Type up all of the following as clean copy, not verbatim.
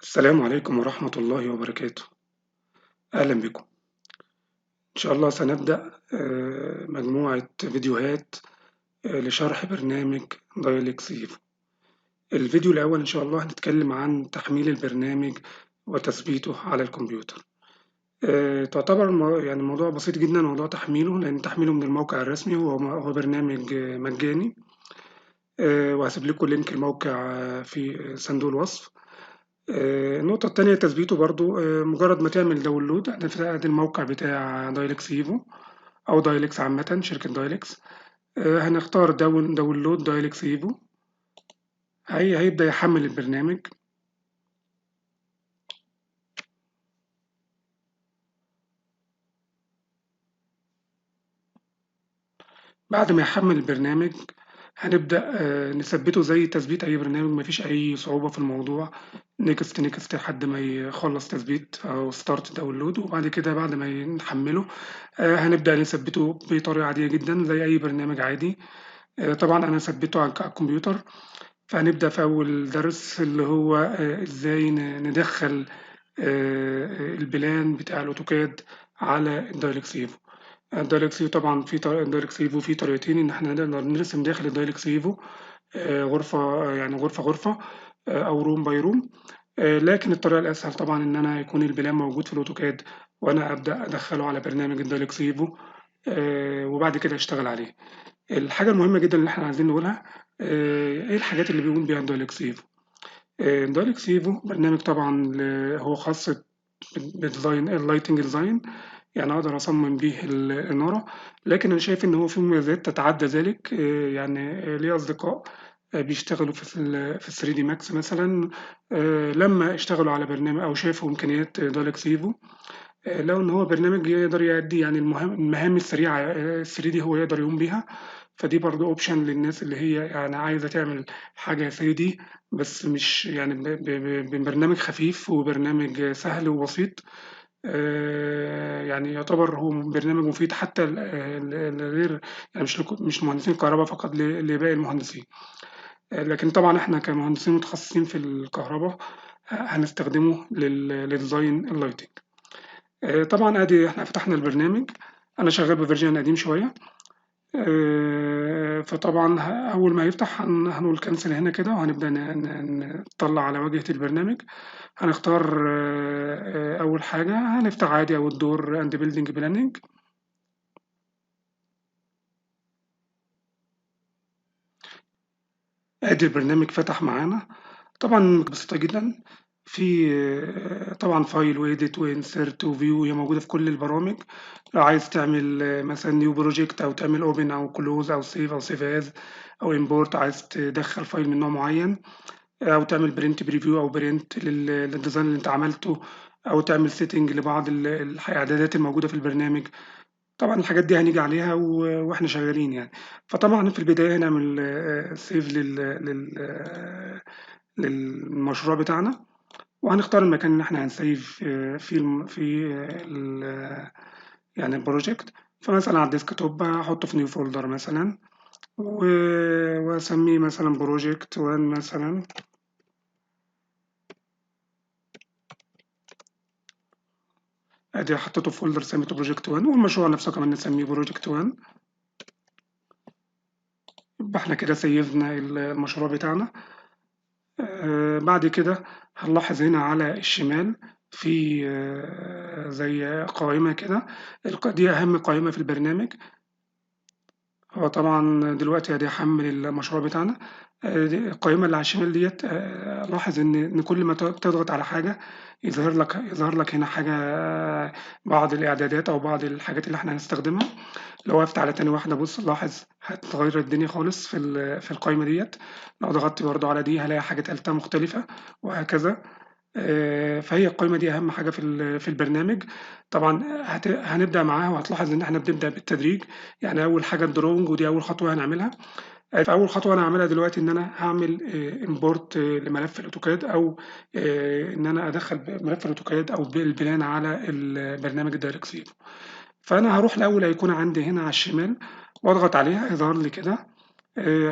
السلام عليكم ورحمة الله وبركاته. أهلا بكم. إن شاء الله سنبدأ مجموعة فيديوهات لشرح برنامج دايلكس إيفو. الفيديو الأول إن شاء الله هنتكلم عن تحميل البرنامج وتثبيته على الكمبيوتر. تعتبر يعني الموضوع بسيط جدا، موضوع تحميله، لأن تحميله من الموقع الرسمي هو برنامج مجاني. وهسيب لكم لينك الموقع في صندوق الوصف. النقطة التانية تثبيته برضو، مجرد ما تعمل داونلود ادي الموقع بتاع دايلكس ايفو او دايلكس عامة، شركة دايلكس. هنختار داونلود دايلكس ايفو. هيبدأ يحمل البرنامج. بعد ما يحمل البرنامج هنبدأ نثبته زي تثبيت أي برنامج، مفيش أي صعوبة في الموضوع. نيكست نيكست لحد ما يخلص تثبيت أو ستارت داونلود، وبعد كده بعد ما نحمله هنبدأ نثبته بطريقة عادية جدا زي أي برنامج عادي. طبعا أنا ثبته على الكمبيوتر. فهنبدأ في أول درس اللي هو إزاي ندخل البلان بتاع الأوتوكاد على الدايلكسيفو. الدايلكسيفو طبعا الدايلكسيفو فيه طريقتين إن إحنا نقدر نرسم داخل الدايلكسيفو غرفة، يعني غرفة غرفة، أو روم باي روم. لكن الطريقة الأسهل طبعا إن أنا يكون البلان موجود في الأوتوكاد، وأنا أبدأ أدخله على برنامج الدايلكسيفو وبعد كده أشتغل عليه. الحاجة المهمة جدا اللي إحنا عايزين نقولها، إيه الحاجات اللي بيقوم بيها الدايلكسيفو. الدايلكسيفو برنامج طبعا هو خاص بديزاين اللايتنج ديزاين، يعني أقدر أصمم بيه الإنارة. لكن أنا شايف إن هو فيه مميزات تتعدى ذلك. يعني ليا أصدقاء بيشتغلوا في 3 دي ماكس مثلا. لما اشتغلوا على برنامج أو شافوا إمكانيات دايلكسيفو، لقوا إن هو برنامج يقدر يأدي يعني المهام السريعة، 3 دي هو يقدر يقوم بيها. فدي برضه اوبشن للناس اللي هي يعني عايزة تعمل حاجة 3 دي، بس مش يعني ببرنامج خفيف وبرنامج سهل وبسيط. يعني يعتبر هو برنامج مفيد حتى الغير، يعني مش مهندسين كهرباء فقط، لباقي المهندسين. لكن طبعا احنا كمهندسين متخصصين في الكهرباء هنستخدمه للديزاين اللايتنج. طبعا ادي احنا فتحنا البرنامج. انا شغال بفيرجن قديم شويه. فطبعا اول ما يفتح هنقول كنسل هنا كده، وهنبدا نطلع على واجهه البرنامج. هنختار اول حاجه هنفتح عادي او الدور اند بيلدينج بلاننج. ادي البرنامج فتح معانا. طبعا بسيطه جدا. في طبعا فايل وإيديت وإنسيرت وفيو، هي موجودة في كل البرامج. لو عايز تعمل مثلا نيو بروجكت أو تعمل أوبن أو كلوز أو سيف أو سيف از أو إمبورت، عايز تدخل فايل من نوع معين، أو تعمل برنت بريفيو أو برنت للديزاين اللي أنت عملته، أو تعمل سيتنج لبعض الإعدادات الموجودة في البرنامج. طبعا الحاجات دي هنيجي عليها وإحنا شغالين يعني. فطبعا في البداية هنعمل سيف للمشروع بتاعنا، وهنختار المكان اللي احنا هنسيف فيه يعني البروجكت. فمثلا على الديسك توب هحطه في نيو فولدر مثلا، واسميه مثلا بروجكت 1 مثلا. ادي حطيته في فولدر سميته بروجكت 1، والمشروع نفسه كمان نسميه بروجكت 1. يبقى احنا كده سيفنا المشروع بتاعنا. بعد كده هنلاحظ هنا على الشمال في زي قائمة كده. دي أهم قائمة في البرنامج. هو طبعا دلوقتي ادي هحمل المشروع بتاعنا. القائمة اللي على الشمال ديت، لاحظ إن كل ما تضغط على حاجة يظهر لك هنا حاجة، بعض الإعدادات أو بعض الحاجات اللي إحنا هنستخدمها. لو وقفت على تاني واحدة بص لاحظ هتغير الدنيا خالص في القائمة ديت. لو ضغطت برضو على دي هلاقي حاجة تالتة مختلفة، وهكذا. فهي القائمة دي أهم حاجة في البرنامج. طبعا هنبدأ معاها، وهتلاحظ إن إحنا بنبدأ بالتدريج. يعني أول حاجة الدرونج، ودي أول خطوة هنعملها. فأول خطوة أنا هعملها دلوقتي إن أنا هعمل إمبورت لملف الأوتوكاد، أو إن أنا أدخل ملف الأوتوكاد أو البلان على البرنامج الدايركسيف. فأنا هروح لأول أيقونة عندي هنا على الشمال، وأضغط عليها يظهر لي كده.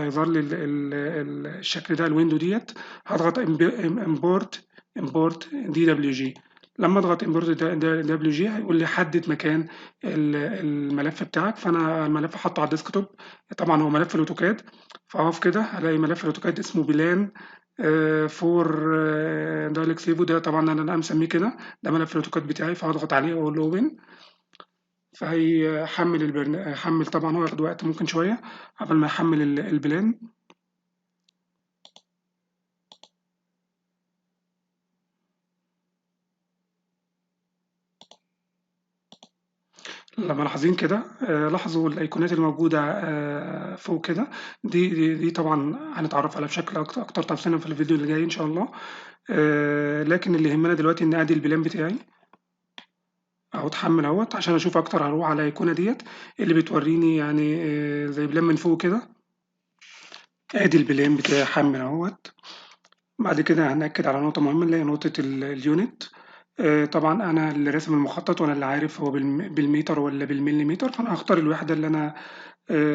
يظهر لي الشكل ده، الويندو ديت. هضغط امبورت import DWG. لما اضغط import DWG هيقول لي حدد مكان الملف بتاعك، فانا الملف حاطه على الديسكتوب. طبعا هو ملف الاوتوكاد، فاقف كده هلاقي ملف الاوتوكاد اسمه بلان فور دايلكس ايفو. ده طبعا انا مسميه كده، ده ملف الاوتوكاد بتاعي، فهضغط عليه واقول له اوبن. فهيحمل حمل. طبعا هو ياخد وقت ممكن شويه قبل ما يحمل البلان. لما لاحظين كده لاحظوا الايقونات الموجوده فوق كده. دي طبعا هنتعرف عليها بشكل اكتر تفصيلا في الفيديو اللي جاي ان شاء الله. لكن اللي يهمنا دلوقتي ان ادي البلان بتاعي اهو اتحمل اهوت. عشان اشوف اكتر هروح على الايقونه ديت اللي بتوريني يعني زي بلان من فوق كده. ادي البلان بتاعي حمل اهوت. بعد كده هنأكد على نقطة مهمة اللي هي نقطة اليونت. طبعا أنا اللي راسم المخطط وأنا اللي عارف هو بالمتر ولا بالمليمتر، فأنا هختار الوحدة اللي أنا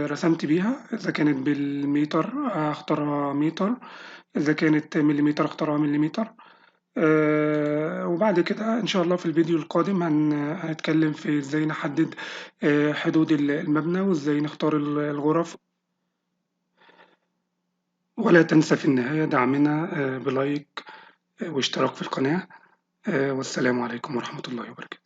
رسمت بيها. إذا كانت بالمتر هختارها متر، إذا كانت مليمتر اختارها مليمتر. وبعد كده إن شاء الله في الفيديو القادم هنتكلم في إزاي نحدد حدود المبنى وإزاي نختار الغرف. ولا تنسى في النهاية دعمنا بلايك واشتراك في القناة. والسلام عليكم ورحمة الله وبركاته.